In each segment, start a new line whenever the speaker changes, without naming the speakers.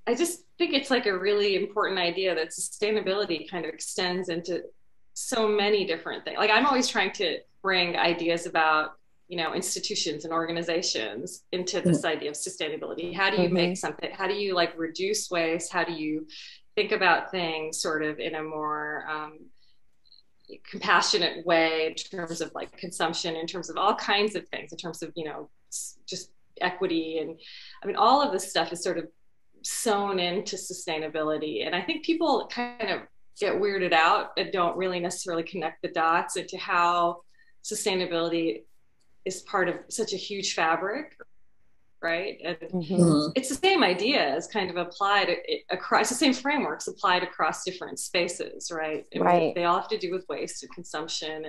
I just think it's like a really important idea that sustainability kind of extends into so many different things. Like I'm always trying to bring ideas about, institutions and organizations into this idea of sustainability. How do you make something, how do you like reduce waste? How do you think about things sort of in a more compassionate way in terms of like consumption, in terms of all kinds of things, in terms of, just equity. And I mean, all of this stuff is sort of sewn into sustainability. And I think people kind of get weirded out and don't really necessarily connect the dots into how sustainability is part of such a huge fabric, right? And it's the same idea as kind of applied across, the same frameworks applied across different spaces, right? And they all have to do with waste and consumption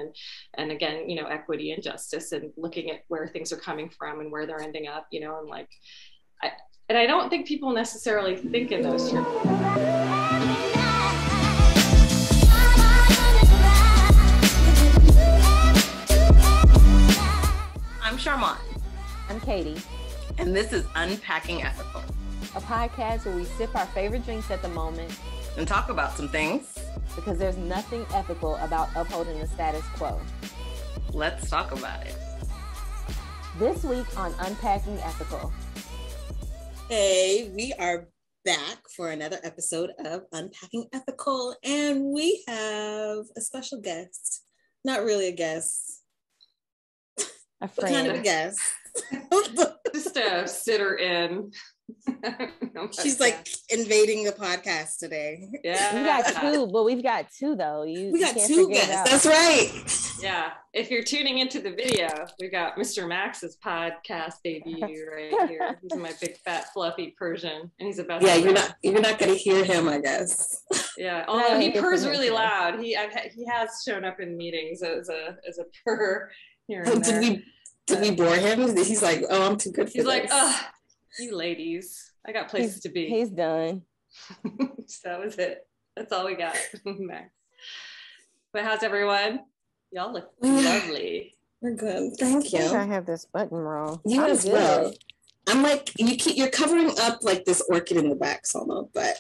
and again, equity and justice and looking at where things are coming from and where they're ending up, and like, I don't think people necessarily think in those terms.
I'm Sharmon.
I'm Katie.
And this is Unpacking Ethical,
a podcast where we sip our favorite drinks at the moment
and talk about some things.
Because there's nothing ethical about upholding the status quo.
Let's talk about it.
This week on Unpacking Ethical.
Hey, we are back for another episode of Unpacking Ethical, and we have a special guest. Not really a guest.
A friend.
Kind of a guest.
Just a sitter in.
She's like invading the podcast today.
Yeah.
We got two, but we've got two though.
We got two guests. That's right.
Yeah. If you're tuning into the video, we got Mr. Max's podcast debut right here. He's my big fat fluffy Persian, and he's about.
Yeah, you're not gonna hear him, I guess.
Yeah. Although he purrs really loud. He has shown up in meetings as a purr here and there.
Did we bore him? He's like, oh, I'm too good for this.
He's like, you ladies, I got places to be.
He's done.
So that was it. That's all we got. Max. But how's everyone? Y'all look lovely.
We're good. Thank you.
I have this button wrong.
You as well. I'm like, you're covering up like this orchid in the back, Salma, but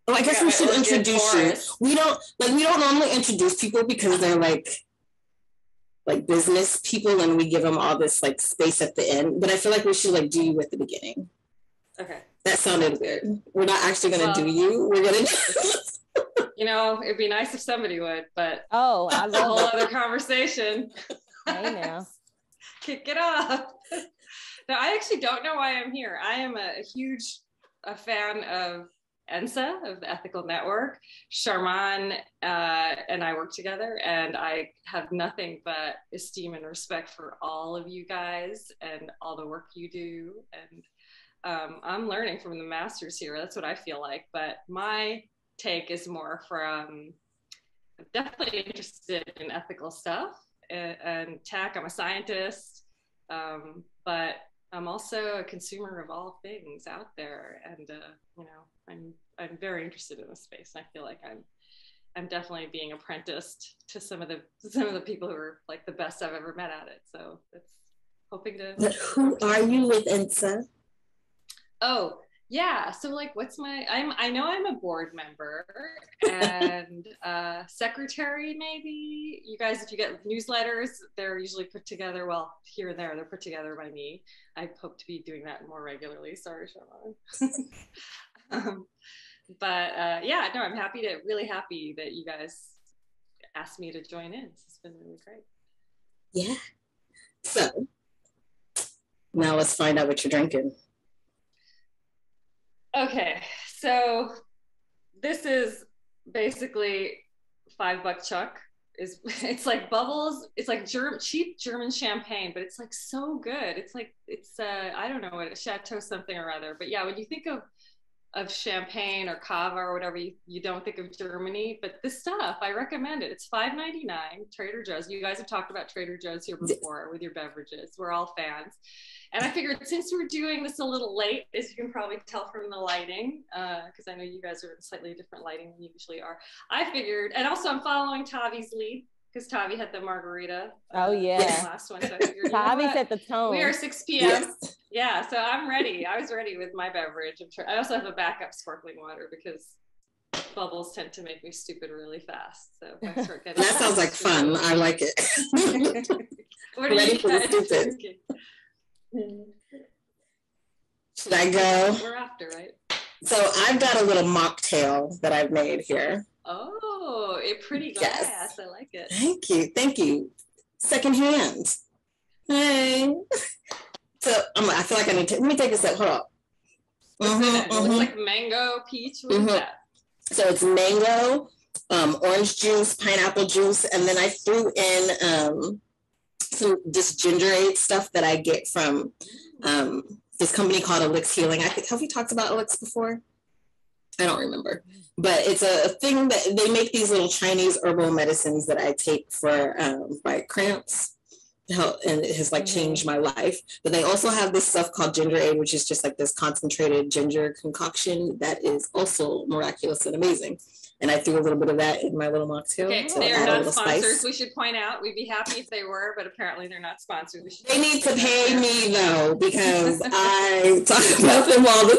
I guess we should introduce you. We don't normally introduce people because they're like business people and we give them all this like space at the end, but I feel like we should like do you at the beginning.
Okay.
That sounded weird. We're not actually going to do you. We're going to
it'd be nice if somebody would, but
I love
a whole other conversation.
Hey now.
Kick it off. Now, I actually don't know why I'm here. I am a huge fan of ENSA, of the Ethical Network. Sharmon and I work together, and I have nothing but esteem and respect for all of you guys and all the work you do. And I'm learning from the masters here. That's what I feel like. But my take is more from, I'm definitely interested in ethical stuff and tech. I'm a scientist, but I'm also a consumer of all things out there, and I'm very interested in this space. And I feel like I'm definitely being apprenticed to some of the people who are like the best I've ever met at it. So it's hoping to.
But who are you with ENSA?
Oh yeah, so like, I know I'm a board member and secretary maybe. You guys, if you get newsletters, they're usually put together. Well, here and there, they're put together by me. I hope to be doing that more regularly. Sorry, Sharmon. I'm really happy that you guys asked me to join in. It's been really great.
Yeah. So now let's find out what you're drinking.
Okay, so this is basically $5 Chuck. It's like bubbles. It's like cheap German champagne, but it's like so good. It's I don't know what, Chateau something or other. But yeah, when you think of champagne or cava or whatever, you don't think of Germany, but this stuff, I recommend it. It's $5.99, Trader Joe's. You guys have talked about Trader Joe's here before with your beverages. We're all fans. And I figured since we're doing this a little late, as you can probably tell from the lighting, because I know you guys are in slightly different lighting than you usually are, I figured, and also I'm following Tavi's lead because Tavi had the margarita.
Oh yeah,
last one. So I figured,
Tavi set the tone.
We are 6 p.m. Yes. Yeah, so I'm ready. I was ready with my beverage. I also have a backup sparkling water because bubbles tend to make me stupid really fast. So if I start getting
that sounds like fun. I like it.
What are you guys drinking?
Should I go?
We're after, right?
So I've got a little mocktail that I've made here.
Oh, a pretty glass. Yes. I like it.
Thank you. Secondhand. Hey. So I feel like I need to, let me take a sip. Hold on.
It looks like mango, peach. What is that?
So it's mango, orange juice, pineapple juice, and then I threw in some just gingerade stuff that I get from this company called Elix Healing. Have we talked about Elix before? I don't remember, but it's a thing that they make these little Chinese herbal medicines that I take for like cramps. And it has like changed my life. But they also have this stuff called gingerade, which is just like this concentrated ginger concoction that is also miraculous and amazing. And I threw a little bit of that in my little mocktail.
Okay, they are not sponsors. We should point out, we'd be happy if they were, but apparently they're not sponsored.
They need to pay me though, because I talk about them all the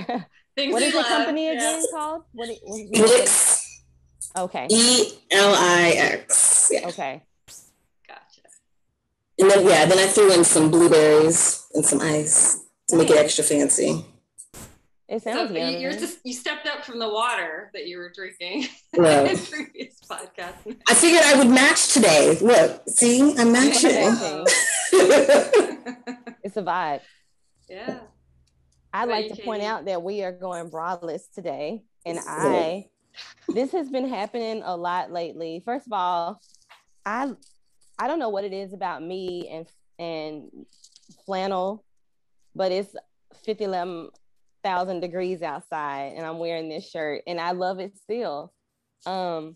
time.
What is the company again called?
Elix.
Okay.
ELIX. Yeah.
Okay.
Gotcha.
And then I threw in some blueberries and some ice to make it extra fancy.
It sounds good.
You stepped up from the water that you were drinking in previous podcast.
I figured I would match today. Look, see, I'm matching.
It's a vibe.
Yeah.
I'd like to point out that we are going Braveless today. And this has been happening a lot lately. First of all, I don't know what it is about me and flannel, but it's 51,000 degrees outside and I'm wearing this shirt and I love it still. I'm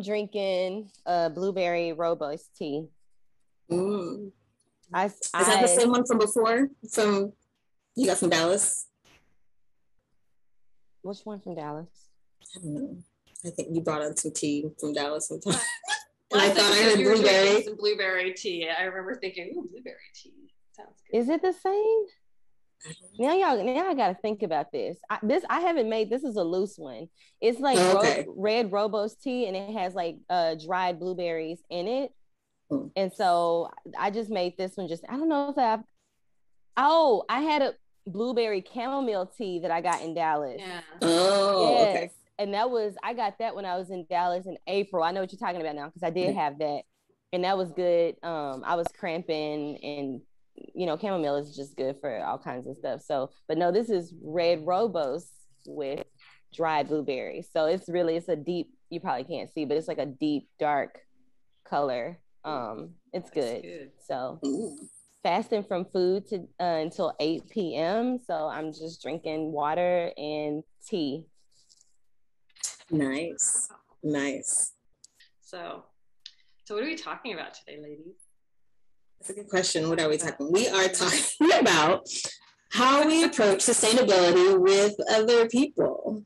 drinking a blueberry rooibos tea.
Is that the same one from before? You got from Dallas?
Which one from Dallas?
I don't know. I think you brought on some tea from Dallas sometime.
Well,
I thought I heard blueberry.
Some blueberry tea. I remember thinking, ooh, blueberry tea. Sounds good.
Is it the same? Now I got to think about this. I haven't made, this is a loose one. It's like red rooibos tea and it has like dried blueberries in it. And so I just made this one I don't know if I had a blueberry chamomile tea that I got in Dallas.
Yeah.
Oh, yes. Okay.
And I got that when I was in Dallas in April. I know what you're talking about now because I did have that. And that was good. I was cramping and, chamomile is just good for all kinds of stuff. So, but no, this is red rooibos with dried blueberries. So it's a deep, you probably can't see, but it's like a deep, dark color. It's good. So fasting from food until 8 p.m. So I'm just drinking water and tea.
Nice.
So what are we talking about today, ladies?
That's a good question. What are we talking? We are talking about how we approach sustainability with other people.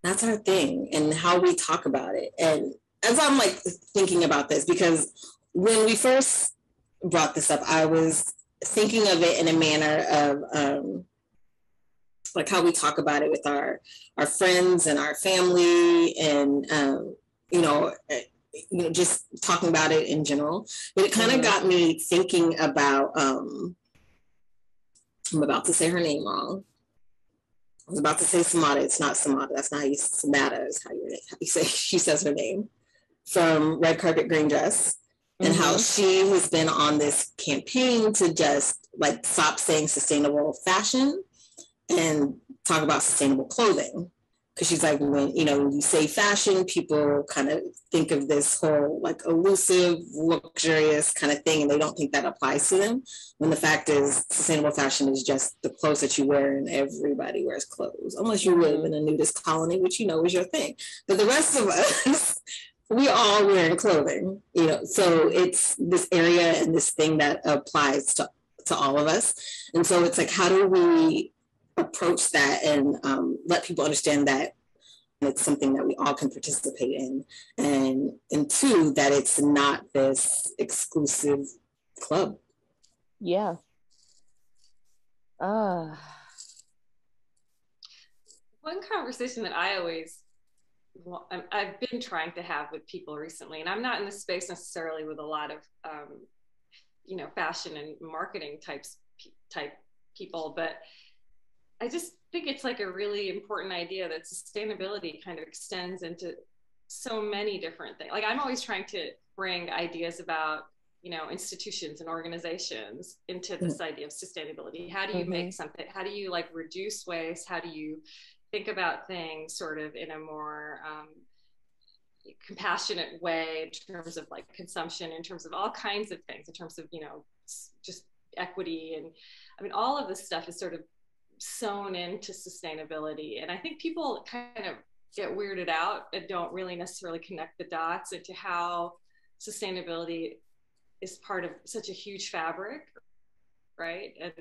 That's our thing, and how we talk about it. And as I'm like thinking about this, because when we first brought this up, I was thinking of it in a manner of like how we talk about it with our friends and our family, and just talking about it in general. But it kind of got me thinking about I'm about to say her name wrong. I was about to say Samada. It's not Samada. That's not how you Samada is how you say she says her name, from Red Carpet Green Dress, and how she has been on this campaign to just like stop saying sustainable fashion and talk about sustainable clothing. Because she's like, when you say fashion, people kind of think of this whole like elusive, luxurious kind of thing, and they don't think that applies to them. When the fact is, sustainable fashion is just the clothes that you wear, and everybody wears clothes, unless you live in a nudist colony, which is your thing. But the rest of us, we all wearing clothing, So it's this area and this thing that applies to all of us, and so it's like, how do we approach that and let people understand that it's something that we all can participate in. And two, that it's not this exclusive club.
Yeah.
One conversation that I've been trying to have with people recently, and I'm not in this space necessarily with a lot of, fashion and marketing type people, but I just think it's like a really important idea that sustainability kind of extends into so many different things. Like I'm always trying to bring ideas about, institutions and organizations into this idea of sustainability. How do you make something, how do you like reduce waste? How do you think about things sort of in a more compassionate way in terms of like consumption, in terms of all kinds of things, in terms of, just equity. And I mean, all of this stuff is sort of sewn into sustainability. And I think people kind of get weirded out and don't really necessarily connect the dots into how sustainability is part of such a huge fabric, right? And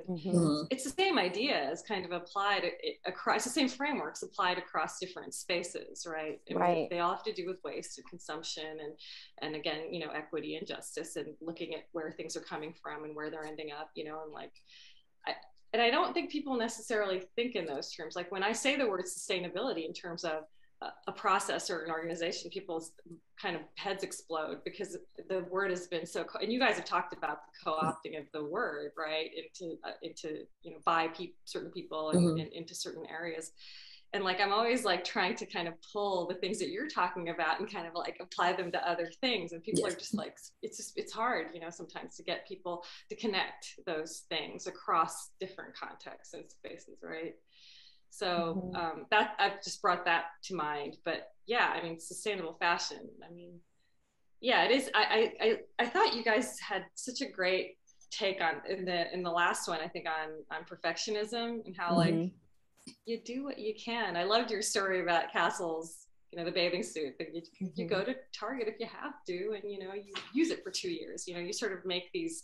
it's the same idea as kind of applied across, the same frameworks applied across different spaces, right? And
right.
They all have to do with waste and consumption and again, equity and justice and looking at where things are coming from and where they're ending up, and like, I don't think people necessarily think in those terms. Like when I say the word sustainability in terms of a process or an organization, people's kind of heads explode because the word has been so, and you guys have talked about the co-opting of the word, right? Into by certain people and into certain areas. And like, I'm always like trying to kind of pull the things that you're talking about and kind of like apply them to other things. And people are just like, it's hard, sometimes to get people to connect those things across different contexts and spaces, right? So that I've just brought that to mind. But yeah, I mean, sustainable fashion. I mean, yeah, it is. I thought you guys had such a great take on in the last one, I think on perfectionism and how like you do what you can. I loved your story about Castle's, the bathing suit. That you go to Target if you have to, and you use it for 2 years. You sort of make these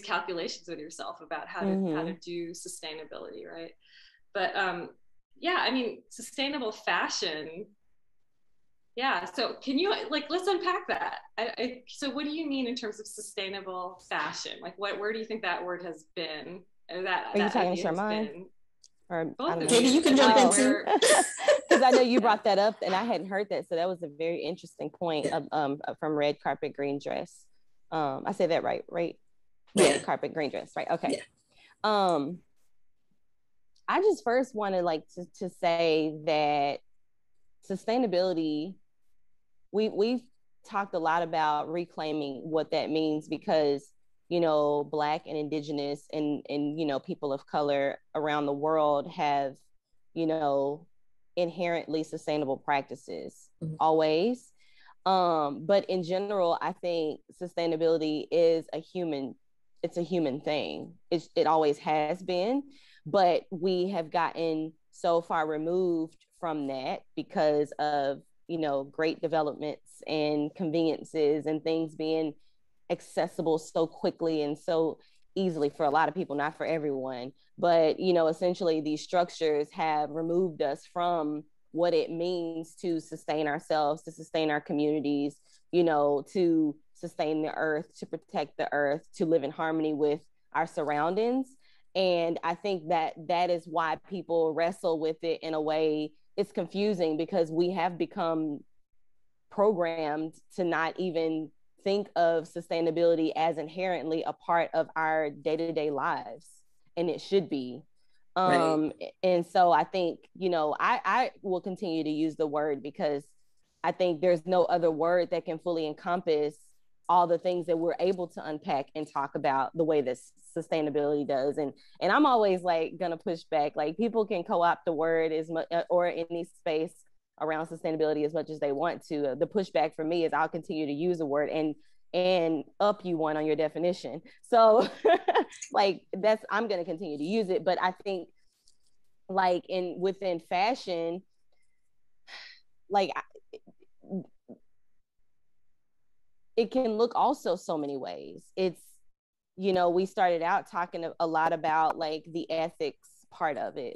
calculations with yourself about how to do sustainability, right? But yeah, I mean, sustainable fashion. Yeah. So can you let's unpack that. So what do you mean in terms of sustainable fashion? Like where do you think that word has been? Or that
are you talking to Sharmon? Or
Katie, you can jump in too.
Because I know you brought that up and I hadn't heard that. So that was a very interesting point from Red Carpet Green Dress. I say that right? Red Carpet Green Dress, right? Okay. Yeah. I just first wanted to say that sustainability, we've talked a lot about reclaiming what that means because, Black and Indigenous and people of color around the world have, inherently sustainable practices always. But in general, I think sustainability is a human thing. It always has been, but we have gotten so far removed from that because of, great developments and conveniences and things being accessible so quickly and so easily for a lot of people, not for everyone. But, essentially these structures have removed us from what it means to sustain ourselves, to sustain our communities, to sustain the earth, to protect the earth, to live in harmony with our surroundings. And I think that is why people wrestle with it in a way. It's confusing because we have become programmed to not even think of sustainability as inherently a part of our day-to-day lives, and it should be. Right. And so I think, I will continue to use the word because I think there's no other word that can fully encompass all the things that we're able to unpack and talk about the way that sustainability does. And I'm always gonna push back, people can co-opt the word as much or any space around sustainability as much as they want to. The pushback for me is I'll continue to use the word and up you one on your definition. So I'm going to continue to use it. But I think within fashion, it can look also so many ways. It's, we started out talking a lot about the ethics part of it.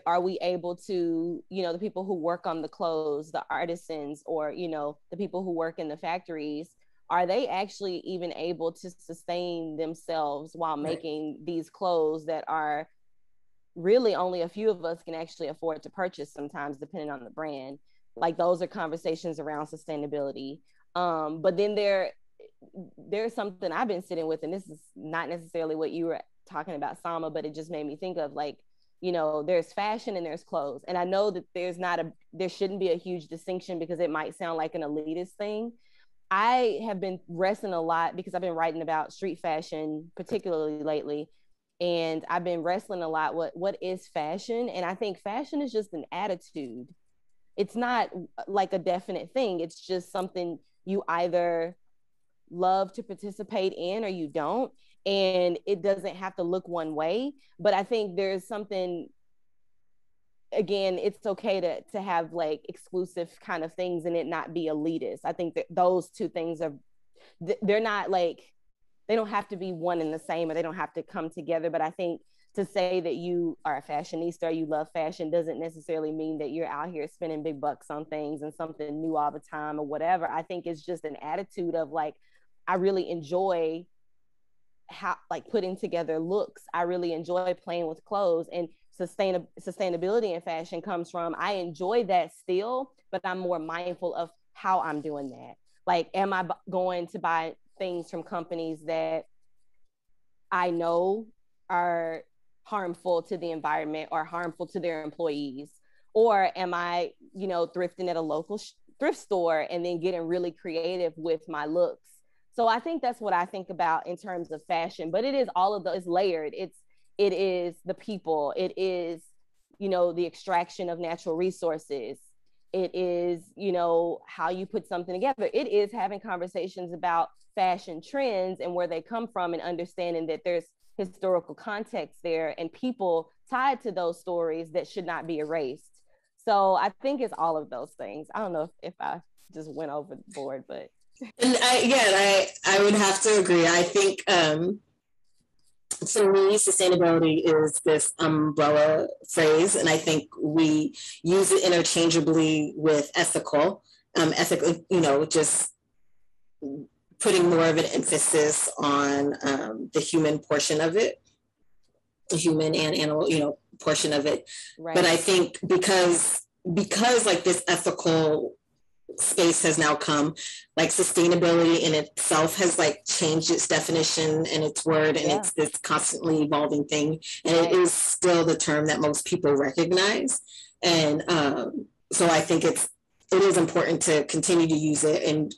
are we able to, you know, the people who work on the clothes, the artisans, or, you know, the people who work in the factories, are they actually even able to sustain themselves while making these clothes that are really only a few of us can actually afford to purchase sometimes, depending on the brand? Like, those are conversations around sustainability. But then there's something I've been sitting with, and this is not necessarily what you were talking about, Salma, but it just made me think of, like, you know, there's fashion and there's clothes. And I know that there shouldn't be a huge distinction because it might sound like an elitist thing. I have been wrestling a lot because I've been writing about street fashion, particularly lately. And I've been wrestling a lot. What is fashion? And I think fashion is just an attitude. It's not like a definite thing. It's just something you either love to participate in or you don't. And it doesn't have to look one way. But I think there's something, again, it's okay to have like exclusive kind of things and it not be elitist. I think that those two things they're not like, they don't have to be one and the same, or they don't have to come together. But I think to say that you are a fashionista, you love fashion, doesn't necessarily mean that you're out here spending big bucks on things and something new all the time or whatever. I think it's just an attitude of like, I really enjoy how, like, putting together looks. I really enjoy playing with clothes, and sustainability in fashion comes from, I enjoy that still, but I'm more mindful of how I'm doing that. Like, am I going to buy things from companies that I know are harmful to the environment or harmful to their employees? Or am I, you know, thrifting at a local thrift store and then getting really creative with my looks? So I think that's what I think about in terms of fashion. But it is all of those, it's layered. It is the people. It is, you know, the extraction of natural resources. It is, you know, how you put something together. It is having conversations about fashion trends and where they come from, and understanding that there's historical context there and people tied to those stories that should not be erased. So I think it's all of those things. I don't know if I just went overboard, but.
And I would have to agree. I think for me, sustainability is this umbrella phrase, and I think we use it interchangeably with ethical. Ethical, you know, just putting more of an emphasis on the human portion of it, the human and animal, you know, portion of it. Right. But I think because like this ethical space has now come, like sustainability in itself has like changed its definition and its word, and it's this constantly evolving thing, and it is still the term that most people recognize. And so I think it is important to continue to use it, and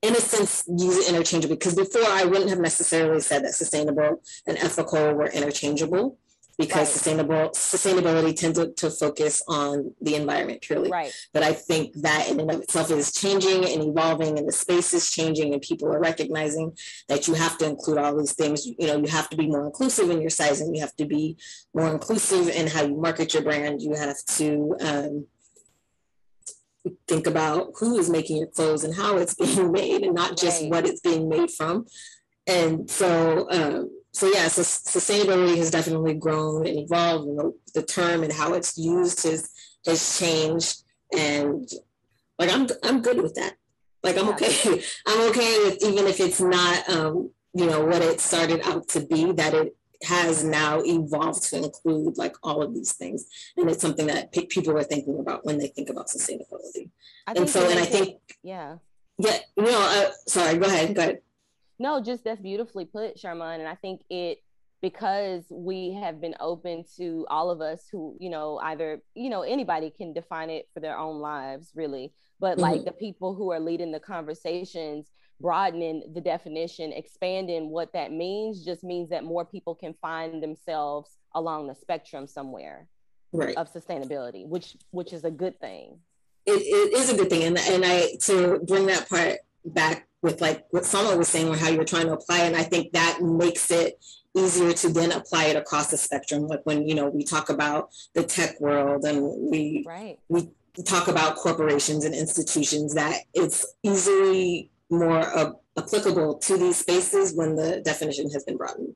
in a sense use it interchangeably, because before I wouldn't have necessarily said that sustainable and ethical were interchangeable, because sustainability tends to focus on the environment purely. Right. But I think that in and of itself is changing and evolving, and the space is changing, and people are recognizing that you have to include all these things. You know, you have to be more inclusive in your sizing. You have to be more inclusive in how you market your brand. You have to think about who is making your clothes and how it's being made, and not just what it's being made from. And so, sustainability has definitely grown and evolved, and the term and how it's used has changed. And like, I'm good with that. Like, I'm okay. I'm okay with, even if it's not, you know, what it started out to be, that it has now evolved to include like all of these things. And it's something that people are thinking about when they think about sustainability. Sorry, go ahead.
No, just that's beautifully put, Sharmon. And I think because we have been open to all of us who, you know, either, you know, anybody can define it for their own lives, really. But like the people who are leading the conversations, broadening the definition, expanding what that means, just means that more people can find themselves along the spectrum somewhere of sustainability, which is a good thing.
It is a good thing. And I, to bring that part back with like what Salma was saying, or how you're trying to apply it, and I think that makes it easier to then apply it across the spectrum. Like when, you know, we talk about the tech world, and we talk about corporations and institutions, that it's easily more applicable to these spaces when the definition has been broadened.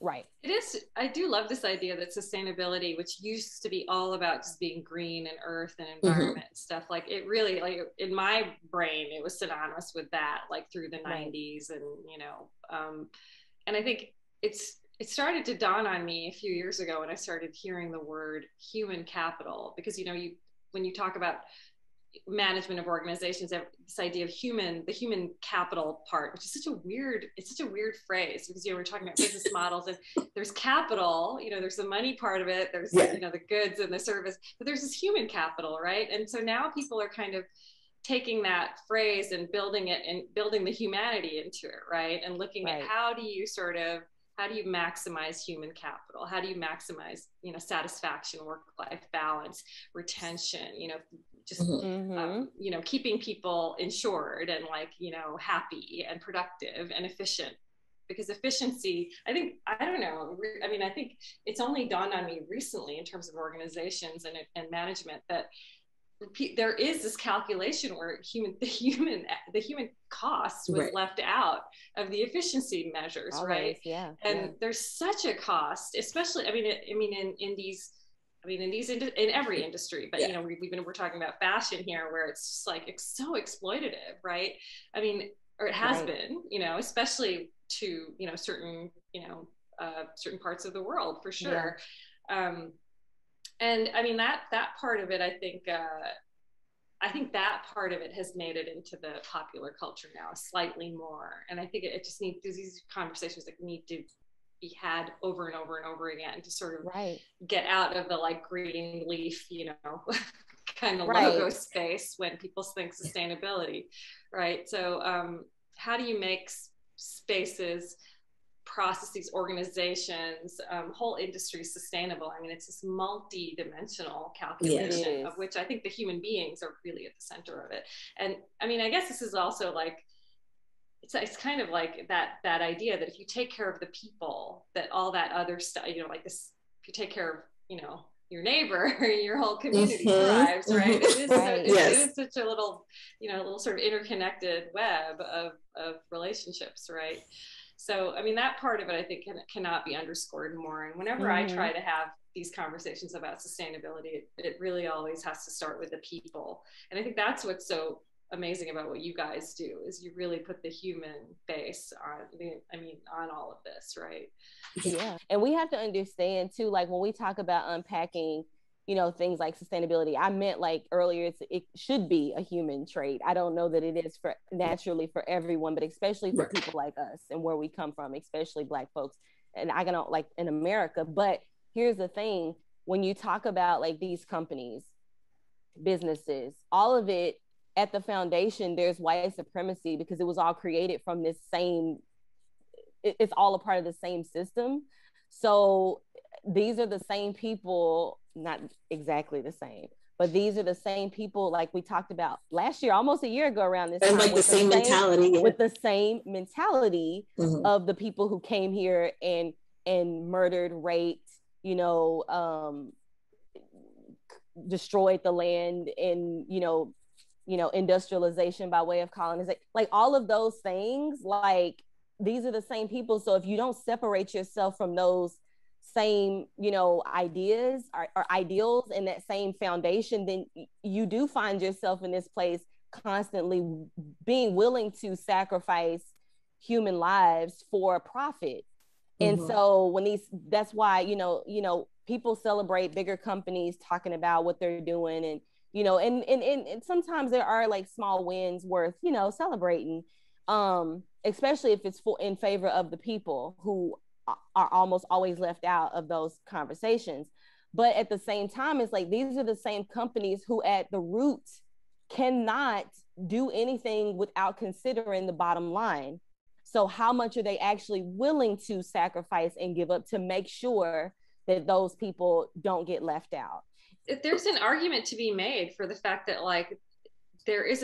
Right.
It is. I do love this idea that sustainability, which used to be all about just being green and earth and environment and stuff, like it really, like in my brain, it was synonymous with that, like through the 90s and, and I think it started to dawn on me a few years ago when I started hearing the word human capital, because, when you talk about management of organizations, this idea of the human capital part, which is such a weird phrase, because we're talking about business models and there's capital, there's the money part of it, there's the goods and the service, but there's this human capital, right? And so now people are kind of taking that phrase and building it and building the humanity into it, right? And looking at how do you maximize human capital? How do you maximize, satisfaction, work-life balance, retention, just, keeping people insured and happy and productive and efficient? Because efficiency, I think it's only dawned on me recently in terms of organizations and management that there is this calculation where the human cost was left out of the efficienty measures. Always, right?
Yeah.
And there's such a cost, especially, in every industry, but we're talking about fashion here, where it's just like, it's so exploitative, right? Or it has been, especially to, certain parts of the world, for sure. Yeah. And that part of it, I think that part of it has made it into the popular culture now slightly more. And I think it just needs, these conversations that need to be had over and over and over again to sort of get out of the green leaf, kind of logo space when people think sustainability, right? So how do you make spaces, processes, organizations, whole industry sustainable? It's this multi-dimensional calculation of which I think the human beings are really at the center of it. And I guess this is also it's kind of like that idea that if you take care of the people, that all that other stuff, this, if you take care of, your neighbor, your whole community thrives, right? It is such a little, little sort of interconnected web of relationships, right? So, that part of it, I think, cannot be underscored more. And whenever I try to have these conversations about sustainability, it really always has to start with the people. And I think that's what's so amazing about what you guys do, is you really put the human face on all of this, right?
Yeah. And we have to understand too, when we talk about unpacking, things like sustainability, I meant earlier, it should be a human trait. I don't know that it is naturally for everyone, but especially for people like us and where we come from, especially Black folks. And I can in America. But here's the thing, when you talk about these companies, businesses, all of it at the foundation, there's white supremacy, because it was all created from this same, it's all a part of the same system. So these are the same people, not exactly the same, but these are the same people, like we talked about last year, almost a year ago around this time,
with the same mentality,
with the same mentality of the people who came here and murdered, raped, destroyed the land, and industrialization by way of colonization, all of those things, these are the same people. So if you don't separate yourself from those same, ideas or ideals and that same foundation, then you do find yourself in this place constantly being willing to sacrifice human lives for profit. And so that's why, people celebrate bigger companies talking about what they're doing, and and sometimes there are small wins worth, celebrating, especially if it's in favor of the people who are almost always left out of those conversations. But at the same time, it's these are the same companies who at the root cannot do anything without considering the bottom line. So how much are they actually willing to sacrifice and give up to make sure that those people don't get left out?
There's an argument to be made for the fact that there is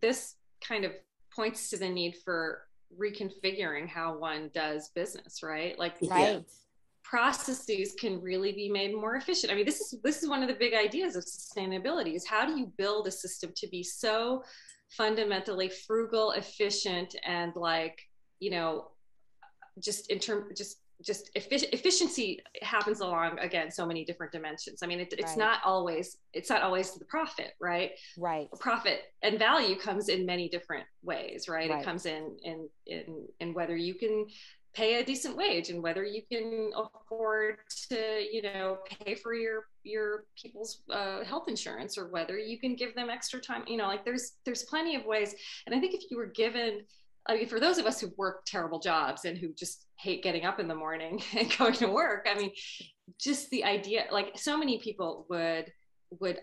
this kind of points to the need for reconfiguring how one does business, right? Processes can really be made more efficient. This is one of the big ideas of sustainability, is how do you build a system to be so fundamentally frugal, efficient, and just efficiency happens along, again, so many different dimensions. I mean, it's
Right.
not always the profit, right?
Right.
Profit and value comes in many different ways, right?
Right.
It comes in whether you can pay a decent wage and whether you can afford to, you know, pay for your people's health insurance, or whether you can give them extra time, you know, like there's plenty of ways. And I think if you were given, I mean, for those of us who work terrible jobs and who just hate getting up in the morning and going to work, I mean, just the idea, like so many people would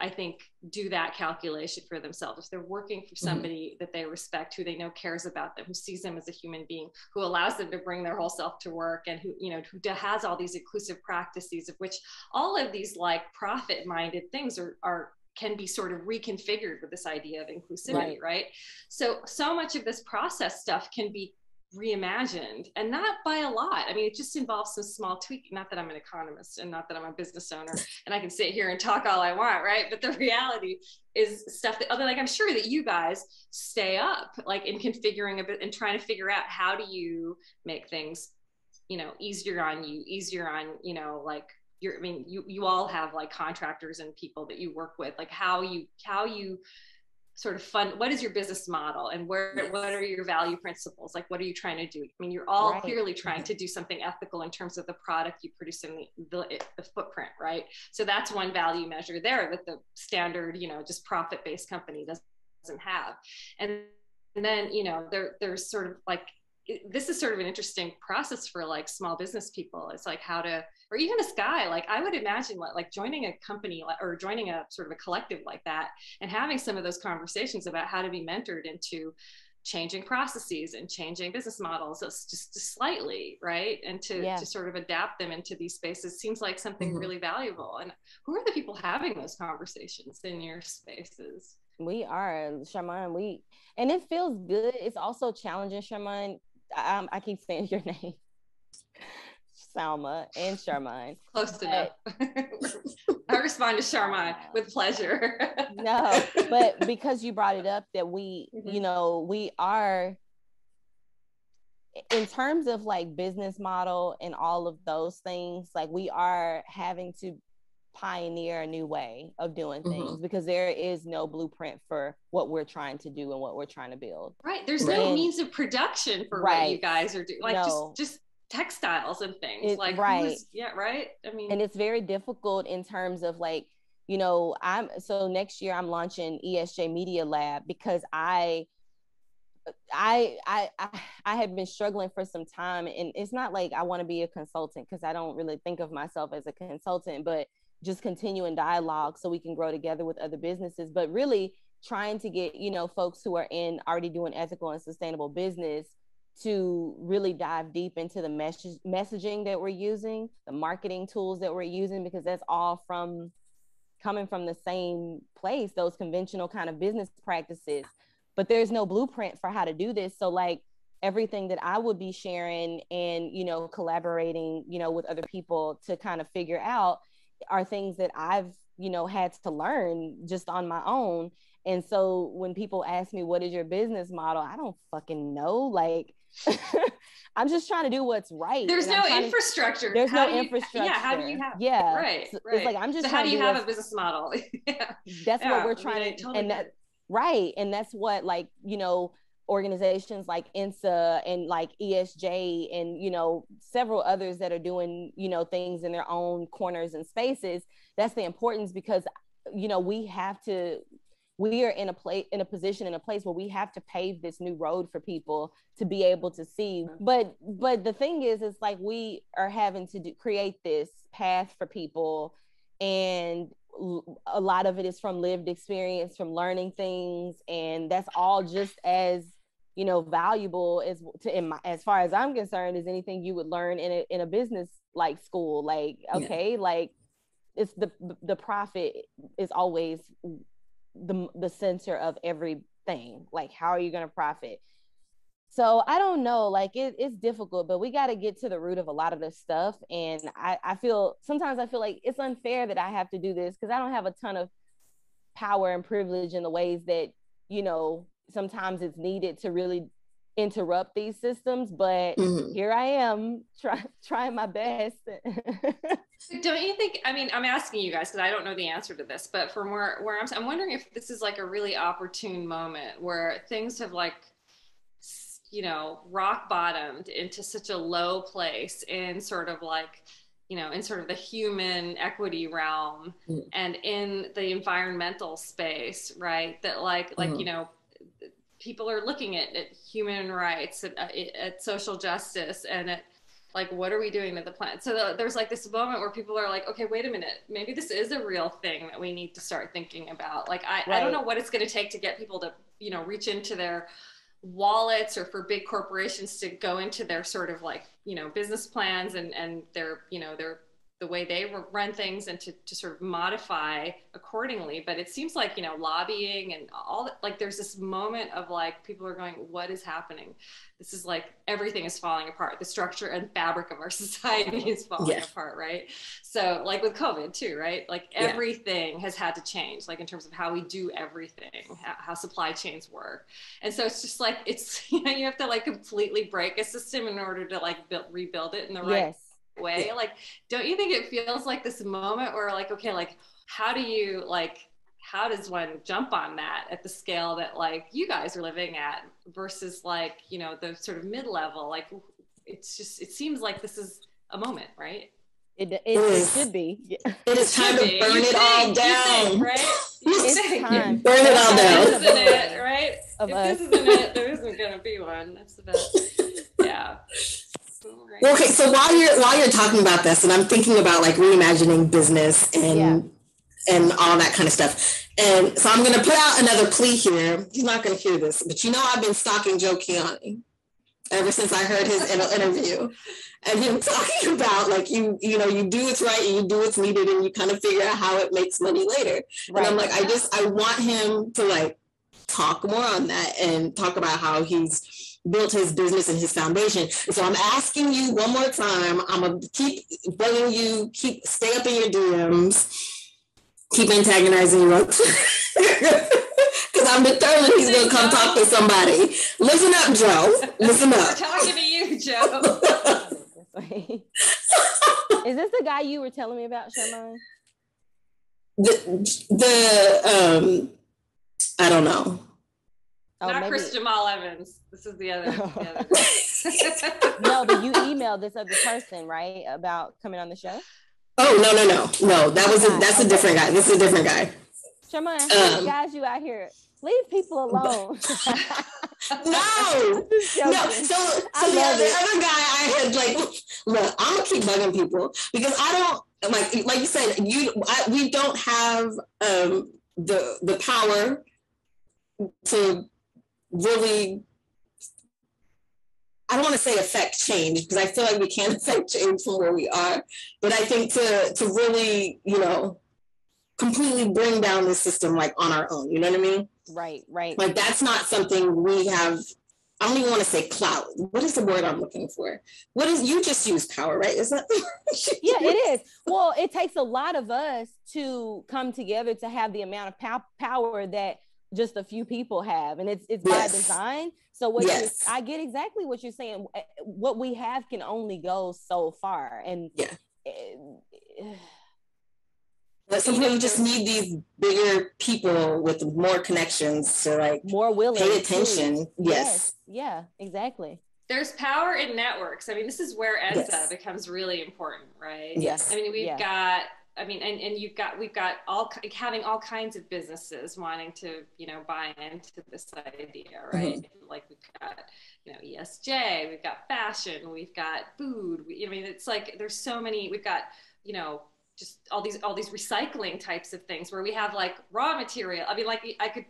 I think do that calculation for themselves if they're working for somebody that they respect, who they know cares about them, who sees them as a human being, who allows them to bring their whole self to work, and who, you know, who has all these inclusive practices, of which all of these like profit minded things are can be sort of reconfigured with this idea of inclusivity, right? So much of this process stuff can be reimagined, and not by a lot. I mean, it just involves some small tweak. Not that I'm an economist and not that I'm a business owner and I can sit here and talk all I want, right? But the reality is stuff that, other, like, I'm sure that you guys stay up like in configuring a bit and trying to figure out how do you make things, you know, easier on, you know, like I mean, you all have like contractors and people that you work with, like how you sort of fund, what is your business model, and what are your value principles, like what are you trying to do? I mean, you're all clearly trying to do something ethical in terms of the product you produce and the footprint, right? So that's one value measure there that the standard, you know, just profit-based company doesn't have. And then, you know, there's sort of like, this is sort of an interesting process for like small business people. It's like how to, or even a Sky, like I would imagine like joining a company or joining a sort of a collective like that and having some of those conversations about how to be mentored into changing processes and changing business models just slightly, right? And to sort of adapt them into these spaces seems like something really valuable. And who are the people having those conversations in your spaces?
We are, Sharmon, and it feels good. It's also challenging, Sharmon. I keep saying your name. Salma and Sharmon.
Close enough. I respond to Sharmon with pleasure.
No, but because you brought it up that we, you know, we are, in terms of like business model and all of those things, like we are having to pioneer a new way of doing things because there is no blueprint for what we're trying to do and what we're trying to build.
Right. There's no means of production for what you guys are doing. Like just textiles and things like right. I mean,
and it's very difficult in terms of like, you know, so next year I'm launching ESJ Media Lab because I had been struggling for some time, and it's not like I want to be a consultant because I don't really think of myself as a consultant, but just continuing dialogue so we can grow together with other businesses, but really trying to get, you know, folks who are already doing ethical and sustainable business to really dive deep into the messaging that we're using, the marketing tools that we're using, because that's all coming from the same place, those conventional kind of business practices. But there's no blueprint for how to do this. So like everything that I would be sharing and, you know, collaborating, you know, with other people to kind of figure out are things that I've, you know, had to learn just on my own. And so when people ask me, what is your business model? I don't fucking know. Like, I'm just trying to do what's right.
There's no infrastructure.
There's no infrastructure.
Yeah. How do you have?
Yeah.
Right.
So it's like, I'm just
so how do you have a business model?
That's what we're trying to, and that, right. And that's what, like, you know, organizations like ENSA and like ESJ and, you know, several others that are doing, you know, things in their own corners and spaces. That's the importance, because, you know, we are in a place where we have to pave this new road for people to be able to see. But the thing is, it's like we are having to create this path for people, and a lot of it is from lived experience, from learning things, and that's all just as, you know, valuable as far as I'm concerned, as anything you would learn in a business like school. Like, okay, like it's the profit is always the center of everything. Like, how are you going to profit? So I don't know, like it's difficult, but we got to get to the root of a lot of this stuff. And sometimes I feel like it's unfair that I have to do this because I don't have a ton of power and privilege in the ways that, you know, sometimes it's needed to really interrupt these systems, but here I am trying my best.
Don't you think, I mean, I'm asking you guys because I don't know the answer to this, but from where I'm wondering if this is like a really opportune moment where things have like, you know, rock bottomed into such a low place in sort of like, you know, in sort of the human equity realm and in the environmental space, right? That like, you know, people are looking at human rights, at social justice, and at like, what are we doing to the planet? So there's like this moment where people are like, okay, wait a minute, maybe this is a real thing that we need to start thinking about. Like, I don't know what it's going to take to get people to, you know, reach into their wallets, or for big corporations to go into their sort of like, you know, business plans and their, you know, their the way they run things, and to sort of modify accordingly. But it seems like, you know, lobbying and all that, like there's this moment of like, people are going, what is happening? This is like, everything is falling apart. The structure and fabric of our society is falling apart, right? So like with COVID too, right? Like everything has had to change, like in terms of how we do everything, how supply chains work. And so it's just like, it's, you know, you have to like completely break a system in order to like rebuild it in the right way. Like, don't you think it feels like this moment where like, okay, like how does one jump on that at the scale that like you guys are living at versus like, you know, the sort of mid-level? Like, it's just, it seems like this is a moment, right?
It should be.
It is time to burn it all down,
right?
It's time.
Burn it all down.
This isn't it, right? If this isn't it, there isn't gonna be one. That's the best. Yeah.
Well, okay, so while you're talking about this, and I'm thinking about like reimagining business and all that kind of stuff, and so I'm going to put out another plea here. He's not going to hear this, but you know, I've been stalking Joe Kiani ever since I heard his interview, and him talking about like you know, you do what's right and you do what's needed, and you kind of figure out how it makes money later. Right. And I'm like, I want him to like talk more on that and talk about how he's built his business and his foundation. And so I'm asking you one more time, I'm gonna keep bugging you, stay up in your DMs, keep antagonizing you, because I'm determined he's gonna come talk to somebody. Listen up, Joe. Listen up.
We're talking to you, Joe.
Is this the guy you were telling me about, Sharmon?
I don't know.
Not maybe. Chris Jamal Evans. This is the other.
No, but you emailed this other person, right, about coming on the show?
Oh, no. That's a different guy. This is a different guy.
Sharmon, guys, you out here, leave people alone.
No. So the other guy I had like, look, I'm gonna keep bugging people because I don't like you said, we don't have the power to really, I don't want to say affect change because I feel like we can't affect change from where we are, but I think to really, you know, completely bring down the system like on our own, you know what I mean?
Right.
Like that's not something we have. I don't even want to say clout. What is the word I'm looking for? You just use power, right? Is that?
Yeah, it is. Well, it takes a lot of us to come together to have the amount of power that just a few people have, and it's by design. So I get exactly what you're saying. What we have can only go so far, and
but sometimes you just need these bigger people with more connections to like
more willing
pay attention. Yes.
Yeah, exactly.
There's power in networks. I mean, this is where ENSA becomes really important, right?
Yes.
I mean, we've got having all kinds of businesses wanting to, you know, buy into this idea, right? Mm-hmm. Like we've got, you know, ESJ, we've got fashion, we've got food. I mean, it's like there's so many. We've got, you know, just all these recycling types of things where we have like raw material. I mean, like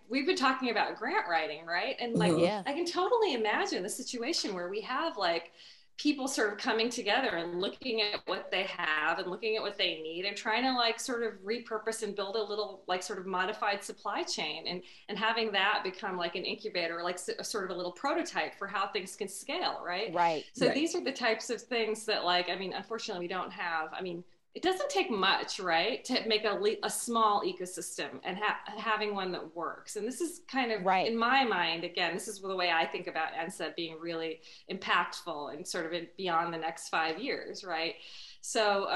we've been talking about grant writing, right? And like I can totally imagine the situation where we have like people sort of coming together and looking at what they have and looking at what they need and trying to like sort of repurpose and build a little like sort of modified supply chain and having that become like an incubator, like sort of a little prototype for how things can scale, right?
Right.
So these are the types of things that like, I mean, unfortunately we don't have, I mean, it doesn't take much, right, to make a small ecosystem and having one that works. And this is kind of, in my mind, again, this is the way I think about ENSA being really impactful and sort of beyond the next 5 years, right? So,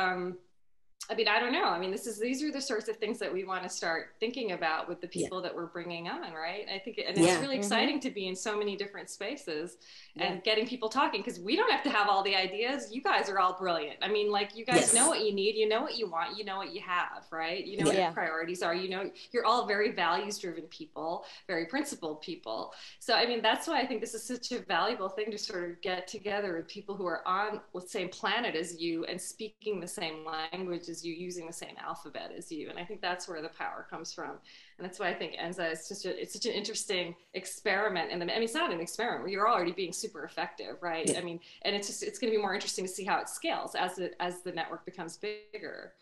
I mean, I don't know. I mean, these are the sorts of things that we want to start thinking about with the people that we're bringing on, right? I think, and it's really exciting to be in so many different spaces and getting people talking, because we don't have to have all the ideas. You guys are all brilliant. I mean, like, you guys know what you need, you know what you want, you know what you have, right? You know what your priorities are, you know, you're all very values-driven people, very principled people. So, I mean, that's why I think this is such a valuable thing to sort of get together with people who are on the same planet as you and speaking the same language as you, using the same alphabet as you. And I think that's where the power comes from. And that's why I think ENSA is it's such an interesting experiment. And I mean, it's not an experiment. You're already being super effective, right? I mean, and it's going to be more interesting to see how it scales as the network becomes bigger.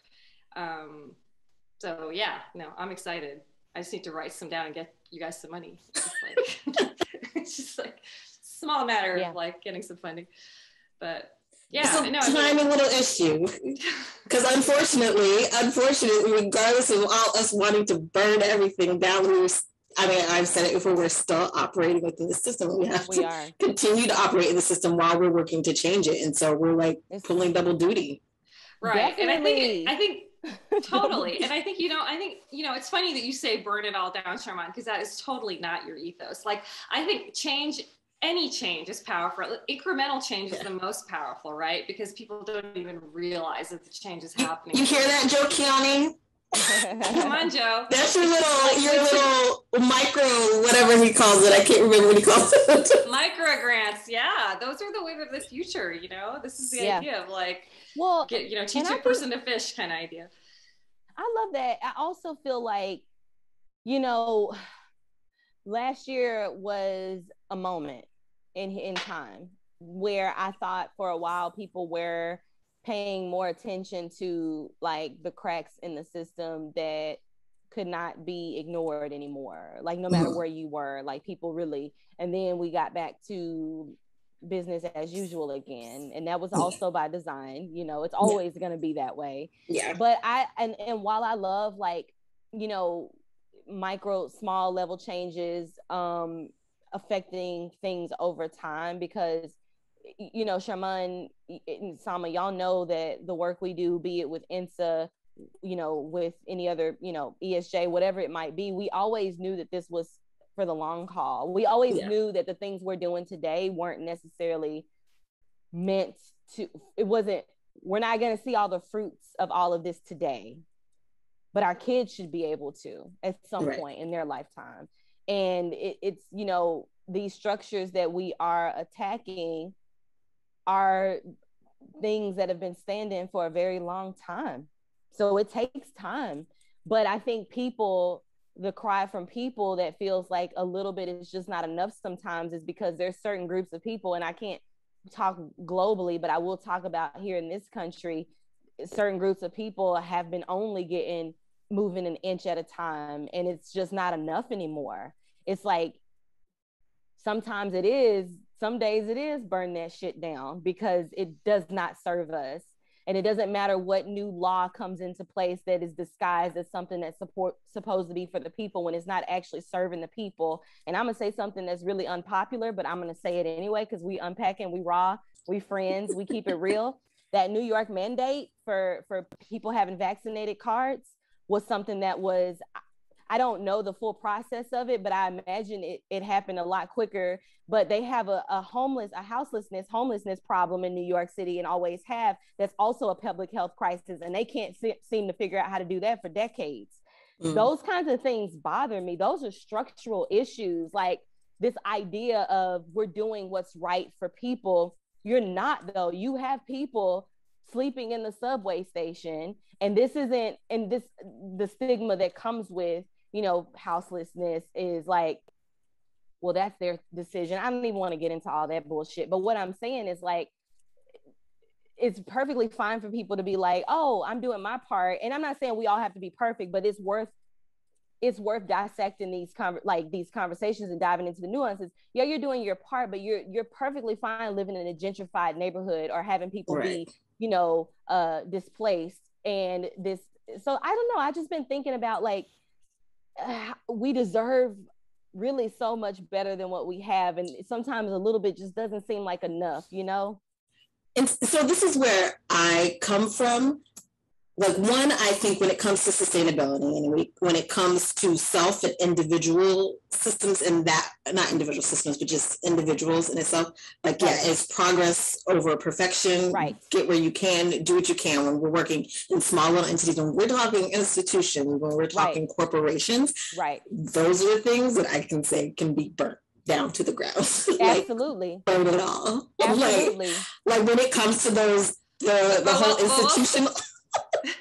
So yeah, no, I'm excited. I just need to write some down and get you guys some money. It's just like small matter of like getting some funding, but yeah,
it's a tiny little issue, because unfortunately, regardless of all us wanting to burn everything down, I've said it before, we're still operating within the system. We have to continue to operate in the system while we're working to change it, and so we're like pulling double duty.
Right. Definitely. And I think totally. And I think, it's funny that you say burn it all down, Sharmon, because that is totally not your ethos. Like, I think any change is powerful. Incremental change is the most powerful, right? Because people don't even realize that the change is happening.
You hear that, Joe Keone?
Come on, Joe.
That's your little micro, whatever he calls it. I can't remember what he calls it.
Micro grants. Yeah. Those are the wave of the future, This is the idea of like, teach a person to fish kind of idea.
I love that. I also feel like, last year was a moment in time where I thought for a while people were paying more attention to like the cracks in the system that could not be ignored anymore. Like, no matter where you were, like, people really, and then we got back to business as usual again. And that was also by design, it's always going to be that way.
Yeah.
But and while I love like, micro, small level changes, affecting things over time, because Sharmon and Salma, y'all know that the work we do, be it with ENSA, with any other, ESJ, whatever it might be, we always knew that this was for the long haul. We always knew that the things we're doing today weren't necessarily meant to, we're not going to see all the fruits of all of this today, but our kids should be able to at some point in their lifetime. And it's, these structures that we are attacking are things that have been standing for a very long time. So it takes time. But I think the cry from people that feels like a little bit is just not enough sometimes is because there's certain groups of people, and I can't talk globally, but I will talk about here in this country, certain groups of people have been only moving an inch at a time, and it's just not enough anymore. It's like, sometimes it is, some days it is burn that shit down because it does not serve us. And it doesn't matter what new law comes into place that is disguised as something that's supposed to be for the people when it's not actually serving the people. And I'm going to say something that's really unpopular, but I'm going to say it anyway, because we unpacking, we raw, we friends, we keep it real. That New York mandate for people having vaccinated cards was something that was, I don't know the full process of it, but I imagine it happened a lot quicker. But they have a homelessness problem in New York City, and always have. That's also a public health crisis, and they can't seem to figure out how to do that for decades. Those kinds of things bother me. Those are structural issues, like this idea of we're doing what's right for people. You're not, though. You have people sleeping in the subway station, and this isn't, and this, the stigma that comes with, houselessness is like, well, that's their decision. I don't even want to get into all that bullshit. But what I'm saying is, like, it's perfectly fine for people to be like, oh, I'm doing my part. And I'm not saying we all have to be perfect, but it's worth dissecting these conversations and diving into the nuances. Yeah, you're doing your part, but you're perfectly fine living in a gentrified neighborhood or having people be, displaced And this, so I don't know, I just been thinking about like, we deserve really so much better than what we have. And sometimes a little bit just doesn't seem like enough, you know?
And so this is where I come from. Like, one, I think when it comes to sustainability and when it comes to self and individual systems, and that, not individual systems, but just individuals in itself, like, yeah, it's progress over perfection.
Right.
Get where you can, do what you can. When we're working in small little entities, when we're talking institutions, when we're talking corporations,
right,
those are the things that I can say can be burnt down to the ground.
Absolutely.
Burn it all.
Absolutely.
Like when it comes to those, the whole institution.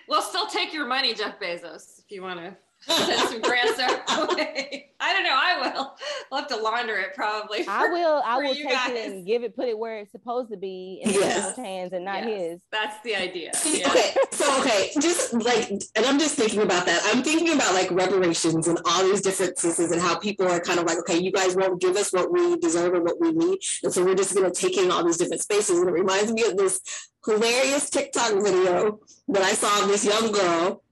We'll still take your money, Jeff Bezos, if you want to send some grants our way. I don't know. I will. I'll have to launder it probably.
I will take it and give it, put it where it's supposed to be in the people's hands and not his.
That's the idea.
Yeah. Okay. Just like, and I'm just thinking about that. I'm thinking about like reparations and all these different systems and how people are kind of like, okay, you guys won't give us what we deserve or what we need. And so we're just going to take in all these different spaces. And it reminds me of this hilarious TikTok video that I saw of this young girl,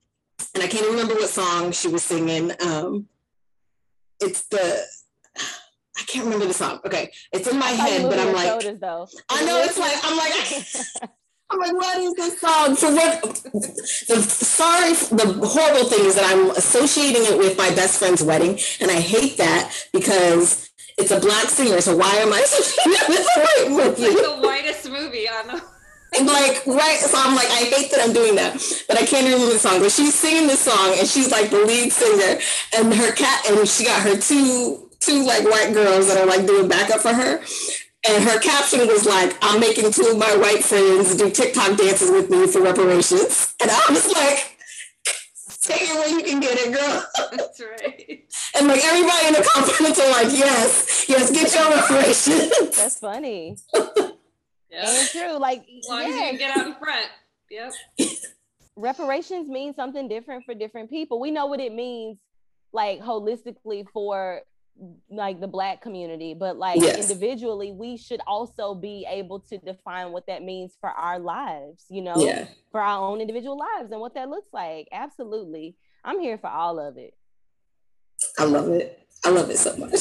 and I can't even remember what song she was singing. I can't remember the song. Okay, it's in my head, but I'm like, I know it's like, I'm like, what is this song? So what? The horrible thing is that I'm associating it with my best friend's wedding, and I hate that because it's a Black singer. So why am I associating it with a white movie?
It's like the whitest movie on the.
And like, right, so I'm like, I hate that I'm doing that, but I can't remember the song. But she's singing this song, and she's like the lead singer, and her cat, and she got her two like white girls that are like doing backup for her. And her caption was like, "I'm making two of my white friends do TikTok dances with me for reparations." And I was like, take it where you can get it, girl.
That's right.
And like everybody in the conference are like, yes, get your reparations.
That's funny.
Yep.
And true, like
as long as you can get out in front. Yep.
Reparations mean something different for different people. We know what it means, like holistically for like the Black community, but like individually, we should also be able to define what that means for our lives. You know, for our own individual lives and what that looks like. Absolutely, I'm here for all of it.
I love it. I love it so much.